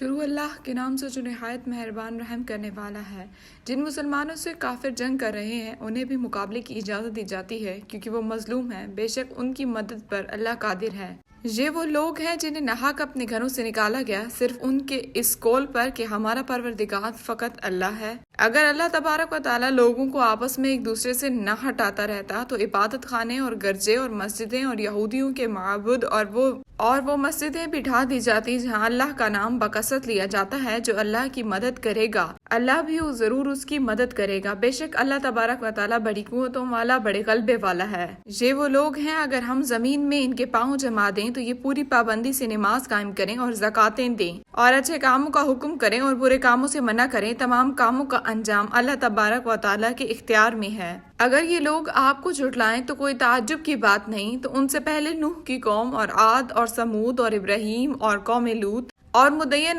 شروع اللہ کے نام سے جو نہایت مہربان رحم کرنے والا ہے۔ جن مسلمانوں سے کافر جنگ کر رہے ہیں انہیں بھی مقابلے کی اجازت دی جاتی ہے کیونکہ وہ مظلوم ہیں، بے شک ان کی مدد پر اللہ قادر ہے۔ یہ وہ لوگ ہیں جنہیں ناحق اپنے گھروں سے نکالا گیا صرف ان کے اس قول پر کہ ہمارا پروردگار فقط اللہ ہے۔ اگر اللہ تبارک و تعالیٰ لوگوں کو آپس میں ایک دوسرے سے نہ ہٹاتا رہتا تو عبادت خانے اور گرجے اور مسجدیں اور یہودیوں کے معبود اور وہ مسجدیں بٹھا دی جاتی جہاں اللہ کا نام بکثرت لیا جاتا ہے۔ جو اللہ کی مدد کرے گا اللہ بھی ضرور اس کی مدد کرے گا، بے شک اللہ تبارک و تعالیٰ بڑی قوتوں والا بڑے غلبے والا ہے۔ یہ وہ لوگ ہیں اگر ہم زمین میں ان کے پاؤں جما دیں تو یہ پوری پابندی سے نماز قائم کریں اور زکاتیں دیں اور اچھے کاموں کا حکم کریں اور برے کاموں سے منع کریں۔ تمام کاموں کا انجام اللہ تبارک و تعالیٰ کے اختیار میں ہے۔ اگر یہ لوگ آپ کو جھٹلائیں تو کوئی تعجب کی بات نہیں، تو ان سے پہلے نوح کی قوم اور عاد اور سمود اور ابراہیم اور قوم لوط اور مدین